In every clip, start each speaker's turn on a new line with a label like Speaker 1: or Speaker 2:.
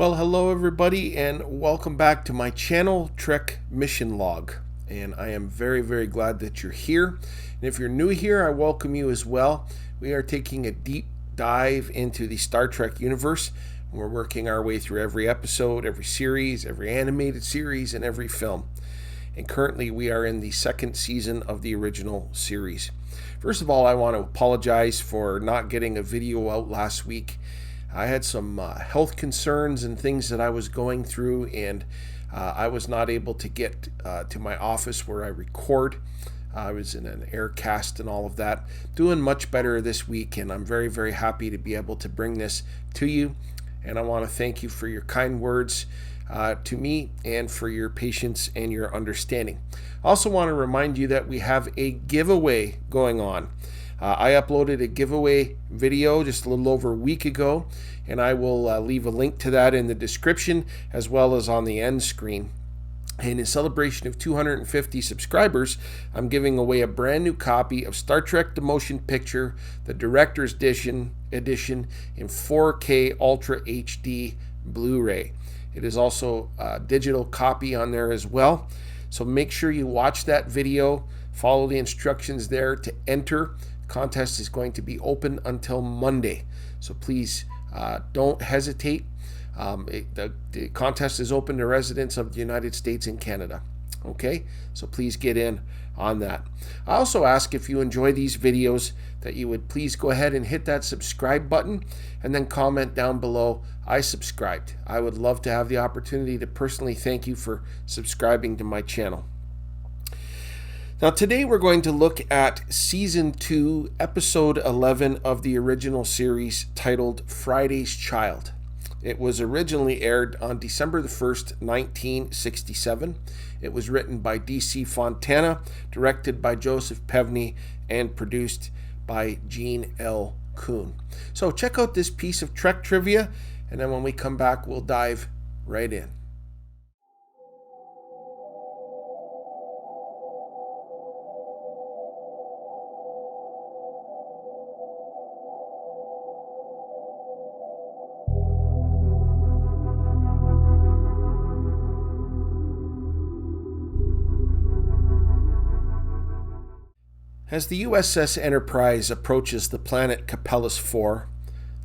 Speaker 1: Well, hello everybody, and welcome back to my channel, Trek Mission Log. And I am very, very glad that you're here. And if you're new here, I welcome you as well. We are taking a deep dive into the Star Trek universe. We're working our way through every episode, every series, every animated series, and every film. And currently we are in the second season of the original series. First of all, I want to apologize for not getting a video out last week. I had some health concerns and things that I was going through, and I was not able to get to my office where I record. I was in an air cast and all of that. Doing much better this week, and I'm very, very happy to be able to bring this to you. And I want to thank you for your kind words to me and for your patience and your understanding. I also want to remind you that we have a giveaway going on. I uploaded a giveaway video just a little over a week ago, and I will leave a link to that in the description as well as on the end screen. And in celebration of 250 subscribers, I'm giving away a brand new copy of Star Trek The Motion Picture, the Director's Edition in 4K Ultra HD Blu-ray. It is also a digital copy on there as well. So make sure you watch that video, follow the instructions there to enter. Contest is going to be open until Monday, so please don't hesitate. The contest is open to residents of the United States and Canada. Okay, so please get in on that. I also ask, if you enjoy these videos, that you would please go ahead and hit that subscribe button and then comment down below, I subscribed. I would love to have the opportunity to personally thank you for subscribing to my channel. Now today we're going to look at Season 2, Episode 11 of the original series, titled Friday's Child. It was originally aired on December the 1st, 1967. It was written by D.C. Fontana, directed by Joseph Pevney, and produced by Gene L. Kuhn. So check out this piece of Trek trivia, and then when we come back, we'll dive right in. As the USS Enterprise approaches the planet Capellas IV,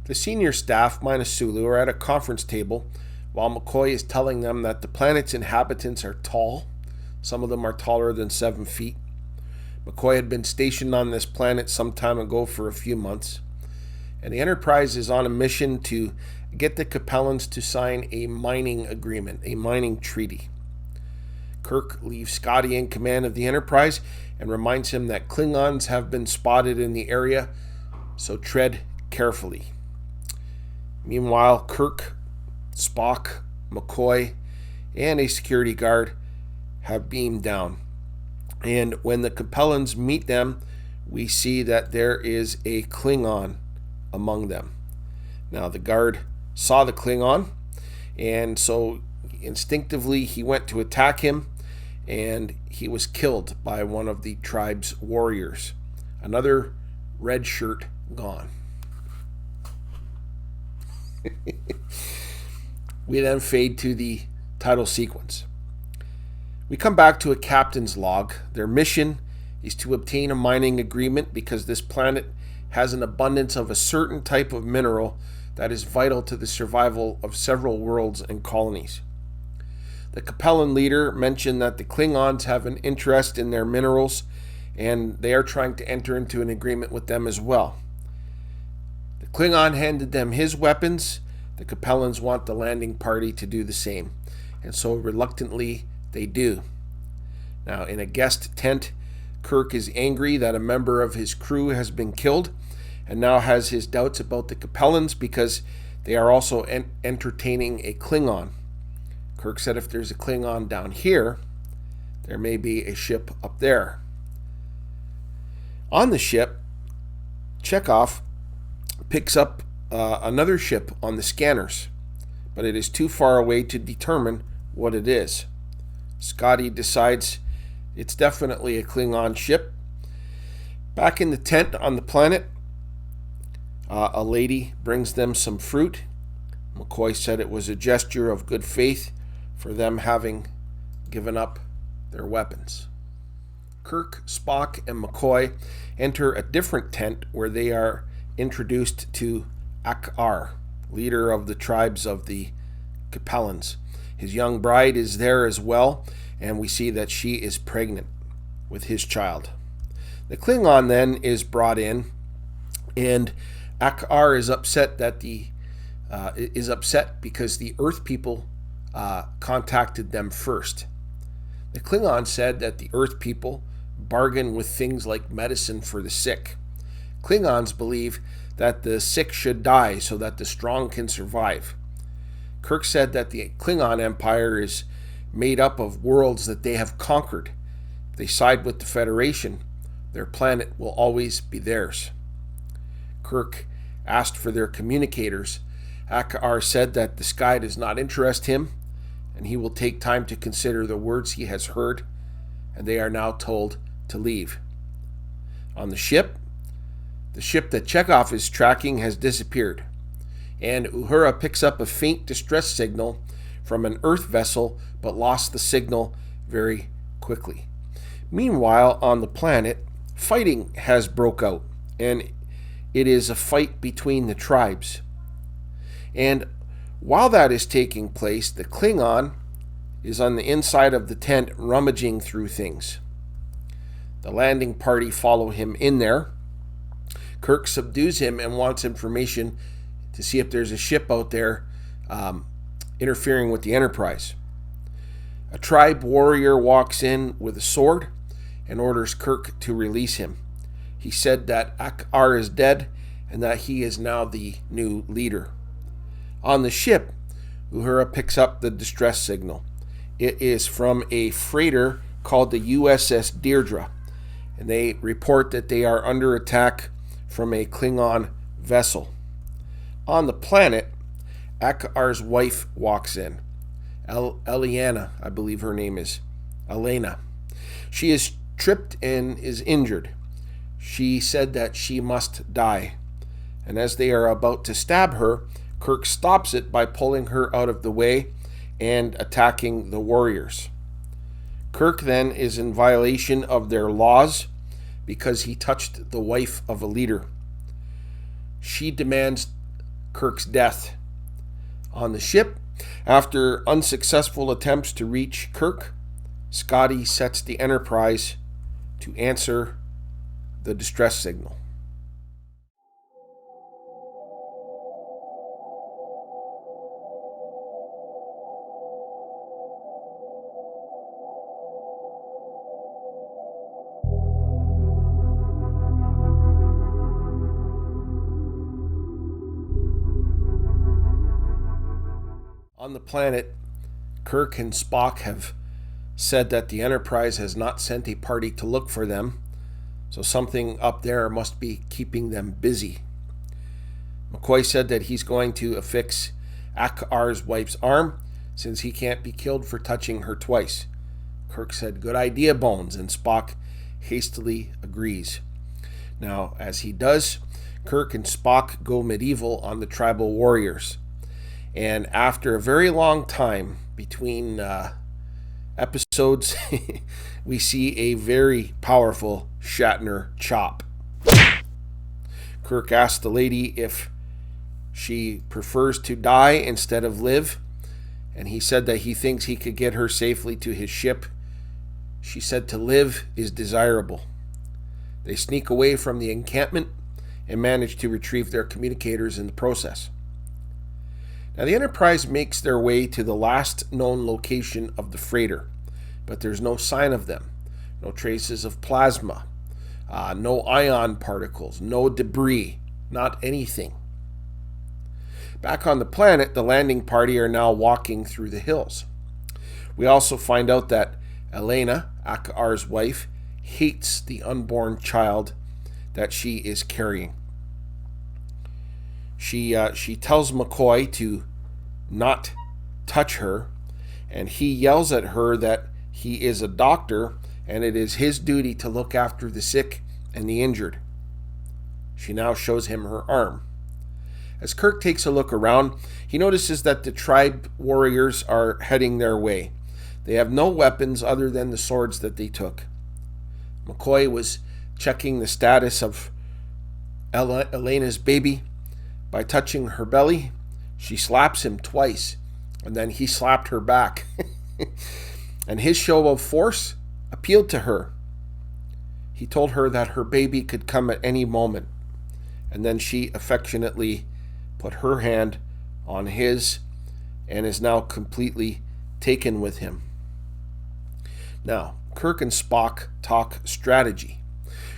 Speaker 1: the senior staff minus Sulu are at a conference table while McCoy is telling them that the planet's inhabitants are tall. Some of them are taller than 7 feet. McCoy had been stationed on this planet some time ago for a few months, and the Enterprise is on a mission to get the Capellans to sign a mining agreement, a mining treaty. Kirk leaves Scotty in command of the Enterprise and reminds him that Klingons have been spotted in the area, so tread carefully. Meanwhile, Kirk, Spock, McCoy, and a security guard have beamed down. And when the Capellans meet them, we see that there is a Klingon among them. Now, the guard saw the Klingon, and so instinctively he went to attack him, and he was killed by one of the tribe's warriors. Another red shirt gone. We then fade to the title sequence. We come back to a captain's log. Their mission is to obtain a mining agreement because this planet has an abundance of a certain type of mineral that is vital to the survival of several worlds and colonies. The Capellan leader mentioned that the Klingons have an interest in their minerals, and they are trying to enter into an agreement with them as well. The Klingon handed them his weapons. The Capellans want the landing party to do the same, and so reluctantly they do. Now, in a guest tent, Kirk is angry that a member of his crew has been killed, and now has his doubts about the Capellans because they are also entertaining a Klingon. Kirk said if there's a Klingon down here, there may be a ship up there. On the ship, Chekhov picks up another ship on the scanners, but it is too far away to determine what it is. Scotty decides it's definitely a Klingon ship. Back in the tent on the planet, a lady brings them some fruit. McCoy said it was a gesture of good faith for them having given up their weapons. Kirk, Spock, and McCoy enter a different tent where they are introduced to Ak-Ar, leader of the tribes of the Capellans. His young bride is there as well, and we see that she is pregnant with his child. The Klingon then is brought in, and Ak-Ar is upset because the Earth people contacted them first. The Klingon said that the Earth people bargain with things like medicine for the sick. Klingons believe that the sick should die so that the strong can survive. Kirk said that the Klingon Empire is made up of worlds that they have conquered. If they side with the Federation, their planet will always be theirs. Kirk asked for their communicators. Ak-Ar said that the sky does not interest him, and he will take time to consider the words he has heard, and they are now told to leave. On the ship that Chekhov is tracking has disappeared, and Uhura picks up a faint distress signal from an Earth vessel, but lost the signal very quickly. Meanwhile, on the planet, fighting has broke out, and it is a fight between the tribes. And while that is taking place, the Klingon is on the inside of the tent rummaging through things. The landing party follow him in there. Kirk subdues him and wants information to see if there's a ship out there interfering with the Enterprise. A tribe warrior walks in with a sword and orders Kirk to release him. He said that Ak-Ar is dead and that he is now the new leader. On the ship, Uhura picks up the distress signal. It is from a freighter called the USS Deirdre, and they report that they are under attack from a Klingon vessel. On the planet, Ak-Ar's wife walks in. Eliana, I believe her name is. Elena. She is tripped and is injured. She said that she must die. And as they are about to stab her, Kirk stops it by pulling her out of the way and attacking the warriors. Kirk then is in violation of their laws because he touched the wife of a leader. She demands Kirk's death. On the ship, after unsuccessful attempts to reach Kirk, Scotty sets the Enterprise to answer the distress signal. On the planet, Kirk and Spock have said that the Enterprise has not sent a party to look for them, so something up there must be keeping them busy. McCoy said that he's going to affix Ak-Ar's wife's arm since he can't be killed for touching her twice. Kirk said, "Good idea, Bones," and Spock hastily agrees. Now, as he does, Kirk and Spock go medieval on the tribal warriors. And after a very long time between episodes, we see a very powerful Shatner chop. Kirk asks the lady if she prefers to die instead of live, and he said that he thinks he could get her safely to his ship. She said to live is desirable. They sneak away from the encampment and manage to retrieve their communicators in the process. Now, the Enterprise makes their way to the last known location of the freighter, but there's no sign of them. No traces of plasma, no ion particles, no debris, not anything. Back on the planet, the landing party are now walking through the hills. We also find out that Elena, Ak-Ar's wife, hates the unborn child that she is carrying. She tells McCoy to not touch her, and he yells at her that he is a doctor and it is his duty to look after the sick and the injured. She now shows him her arm. As Kirk takes a look around, he notices that the tribe warriors are heading their way. They have no weapons other than the swords that they took. McCoy was checking the status of Elena's baby. By touching her belly, she slaps him twice, and then he slapped her back. And his show of force appealed to her. He told her that her baby could come at any moment, and then she affectionately put her hand on his and is now completely taken with him. Now, Kirk and Spock talk strategy.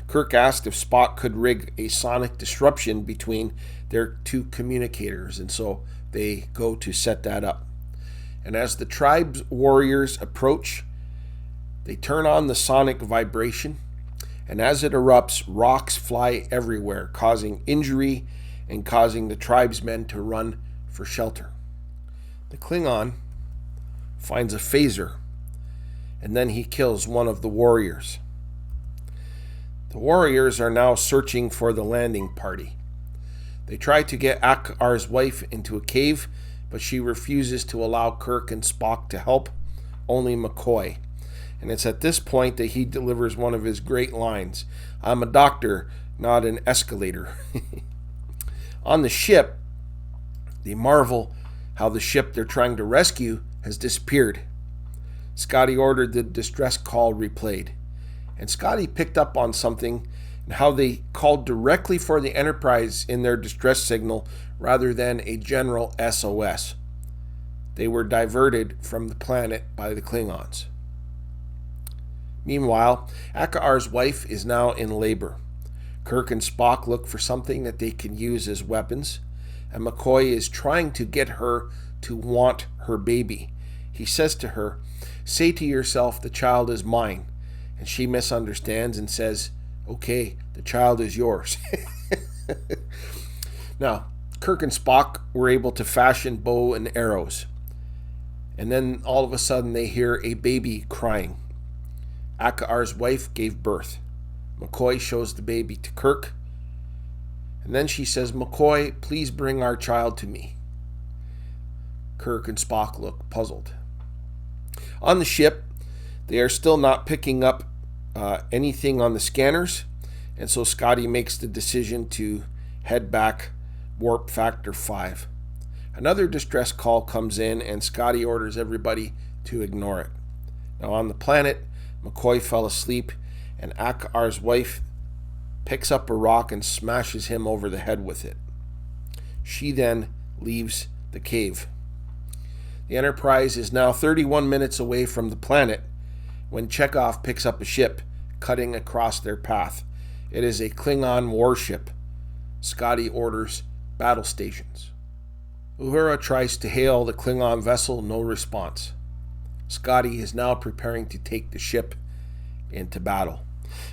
Speaker 1: Kirk asked if Spock could rig a sonic disruption between their two communicators, and so they go to set that up. And as the tribe's warriors approach, they turn on the sonic vibration, and as it erupts, rocks fly everywhere, causing injury and causing the tribesmen to run for shelter. The Klingon finds a phaser, and then he kills one of the warriors. The warriors are now searching for the landing party. They try to get Akar's wife into a cave, but she refuses to allow Kirk and Spock to help, only McCoy. And it's at this point that he delivers one of his great lines, "I'm a doctor, not an escalator." On the ship, they marvel how the ship they're trying to rescue has disappeared. Scotty ordered the distress call replayed, and Scotty picked up on something and how they called directly for the Enterprise in their distress signal rather than a general SOS. They were diverted from the planet by the Klingons. Meanwhile, Akar's wife is now in labor. Kirk and Spock look for something that they can use as weapons, and McCoy is trying to get her to want her baby. He says to her, "Say to yourself, the child is mine." And she misunderstands and says, "Okay, the child is yours." Now, Kirk and Spock were able to fashion bow and arrows. And then all of a sudden they hear a baby crying. Akar's wife gave birth. McCoy shows the baby to Kirk. And then she says, "McCoy, please bring our child to me." Kirk and Spock look puzzled. On the ship, they are still not picking up anything on the scanners, and so Scotty makes the decision to head back warp factor 5. Another distress call comes in, and Scotty orders everybody to ignore it. Now on the planet, McCoy fell asleep, and Akar's wife picks up a rock and smashes him over the head with it. She then leaves the cave. The Enterprise is now 31 minutes away from the planet when Chekhov picks up a ship cutting across their path. It is a Klingon warship. Scotty orders battle stations. Uhura tries to hail the Klingon vessel, no response. Scotty is now preparing to take the ship into battle.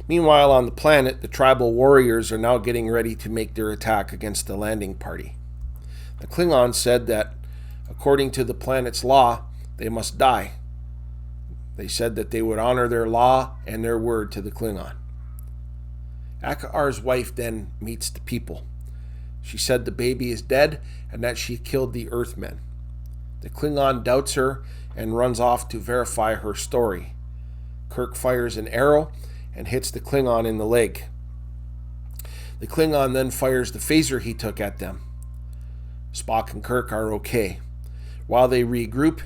Speaker 1: Meanwhile, on the planet, the tribal warriors are now getting ready to make their attack against the landing party. The Klingons said that, according to the planet's law, they must die. They said that they would honor their law and their word to the Klingon. Akar's wife then meets the people. She said the baby is dead and that she killed the Earthmen. The Klingon doubts her and runs off to verify her story. Kirk fires an arrow and hits the Klingon in the leg. The Klingon then fires the phaser he took at them. Spock and Kirk are okay. While they regroup,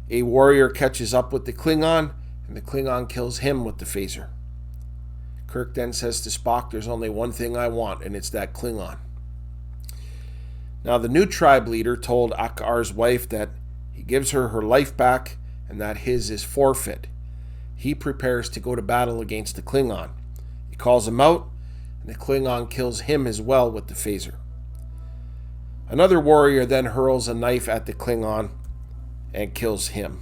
Speaker 1: a warrior catches up with the Klingon, and the Klingon kills him with the phaser. Kirk then says to Spock, "There's only one thing I want, and it's that Klingon." Now, the new tribe leader told Akar's wife that he gives her her life back and that his is forfeit. He prepares to go to battle against the Klingon. He calls him out, and the Klingon kills him as well with the phaser. Another warrior then hurls a knife at the Klingon and kills him.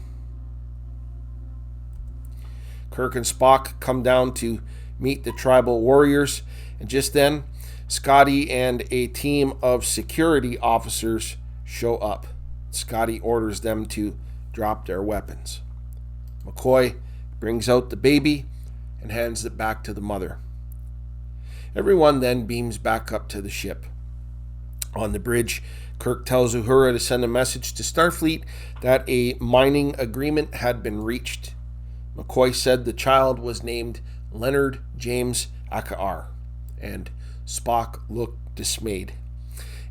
Speaker 1: Kirk and Spock come down to meet the tribal warriors, and just then, Scotty and a team of security officers show up. Scotty orders them to drop their weapons. McCoy brings out the baby and hands it back to the mother. Everyone then beams back up to the ship. On the bridge, Kirk tells Uhura to send a message to Starfleet that a mining agreement had been reached. McCoy said the child was named Leonard James Akar, and Spock looked dismayed.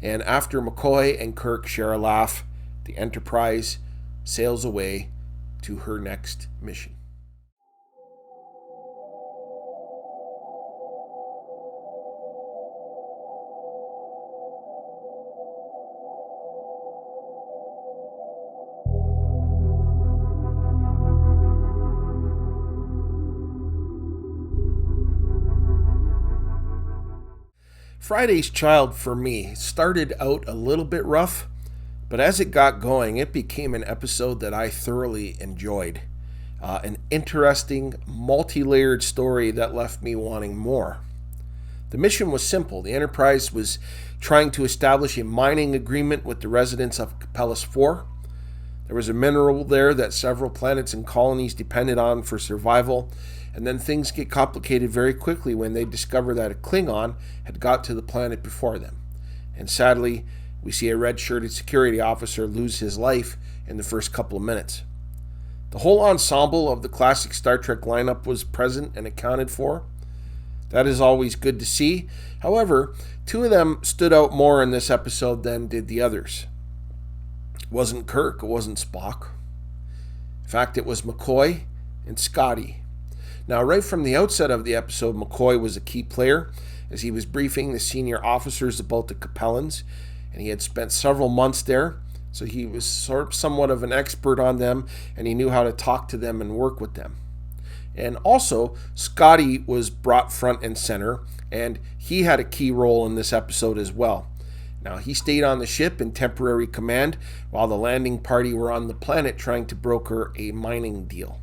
Speaker 1: And after McCoy and Kirk share a laugh, the Enterprise sails away to her next mission. Friday's Child for me started out a little bit rough, but as it got going, it became an episode that I thoroughly enjoyed. An interesting, multi-layered story that left me wanting more. The mission was simple. The Enterprise was trying to establish a mining agreement with the residents of Capellas IV. There was a mineral there that several planets and colonies depended on for survival, and then things get complicated very quickly when they discover that a Klingon had got to the planet before them. And sadly, we see a red-shirted security officer lose his life in the first couple of minutes. The whole ensemble of the classic Star Trek lineup was present and accounted for. That is always good to see. However, two of them stood out more in this episode than did the others. It wasn't Kirk, it wasn't Spock. In fact, it was McCoy and Scotty. Now, right from the outset of the episode, McCoy was a key player as he was briefing the senior officers about the Capellans, and he had spent several months there, so he was somewhat of an expert on them, and he knew how to talk to them and work with them. And also, Scotty was brought front and center, and he had a key role in this episode as well. Now, he stayed on the ship in temporary command while the landing party were on the planet trying to broker a mining deal.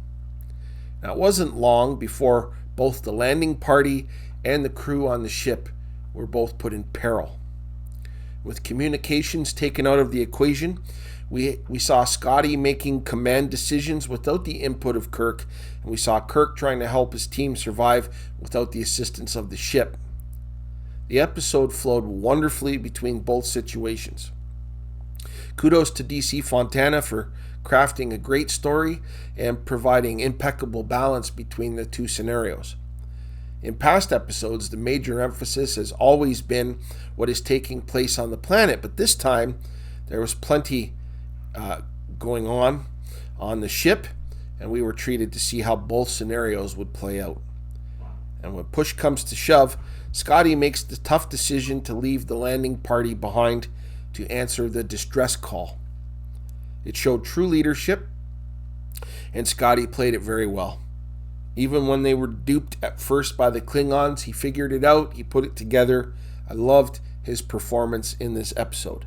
Speaker 1: Now, it wasn't long before both the landing party and the crew on the ship were both put in peril. With communications taken out of the equation, we saw Scotty making command decisions without the input of Kirk, and we saw Kirk trying to help his team survive without the assistance of the ship. The episode flowed wonderfully between both situations. Kudos to DC Fontana for crafting a great story and providing impeccable balance between the two scenarios. In past episodes, the major emphasis has always been what is taking place on the planet, but this time there was plenty going on the ship, and we were treated to see how both scenarios would play out. And when push comes to shove, Scotty makes the tough decision to leave the landing party behind to answer the distress call. It showed true leadership, and Scotty played it very well. Even when they were duped at first by the Klingons, he figured it out, he put it together. I loved his performance in this episode.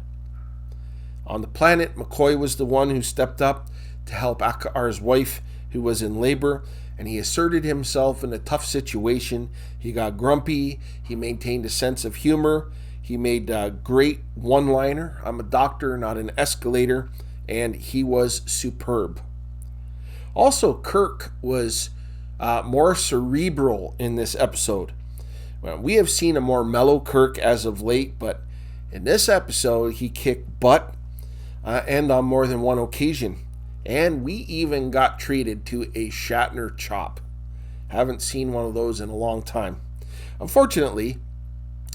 Speaker 1: On the planet, McCoy was the one who stepped up to help Akar's wife, who was in labor, and he asserted himself in a tough situation. He got grumpy, he maintained a sense of humor, he made a great one-liner, "I'm a doctor, not an escalator," and he was superb. Also, Kirk was more cerebral in this episode. Well, we have seen a more mellow Kirk as of late, but in this episode, he kicked butt and on more than one occasion. And we even got treated to a Shatner chop. Haven't seen one of those in a long time. Unfortunately,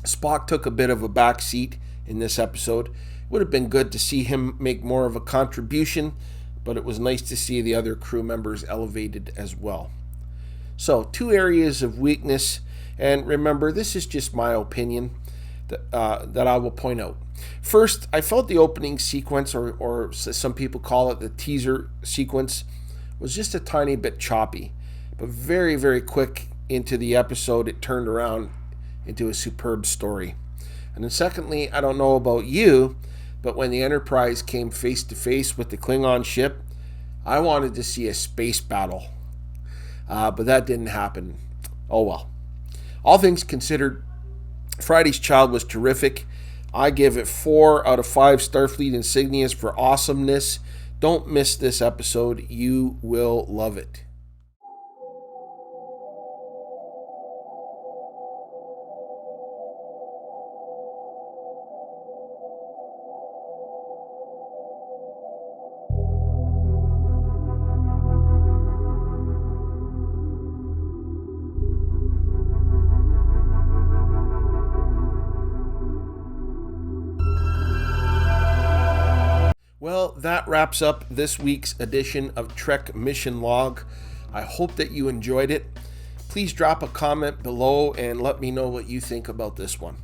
Speaker 1: Spock took a bit of a back seat in this episode. It would have been good to see him make more of a contribution, but it was nice to see the other crew members elevated as well. So, two areas of weakness, and remember, this is just my opinion that I will point out. First, I felt the opening sequence, or some people call it the teaser sequence, was just a tiny bit choppy, but very, very quick into the episode, it turned around into a superb story. And then secondly, I don't know about you, but when the Enterprise came face to face with the Klingon ship, I wanted to see a space battle. But that didn't happen. Oh well. All things considered, Friday's Child was terrific. I give it 4 out of 5 Starfleet insignias for awesomeness. Don't miss this episode. You will love it. that wraps up this week's edition of Trek Mission Log. I hope that you enjoyed it. Please drop a comment below and let me know what you think about this one.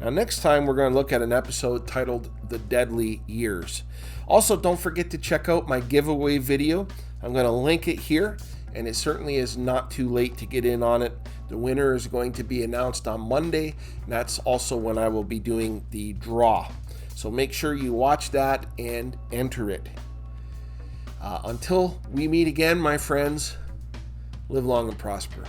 Speaker 1: Now, next time we're going to look at an episode titled The Deadly Years. Also, don't forget to check out my giveaway video. I'm going to link it here, and it certainly is not too late to get in on it. The winner is going to be announced on Monday, and that's also when I will be doing the draw. So make sure you watch that and enter it. Until we meet again, my friends, live long and prosper.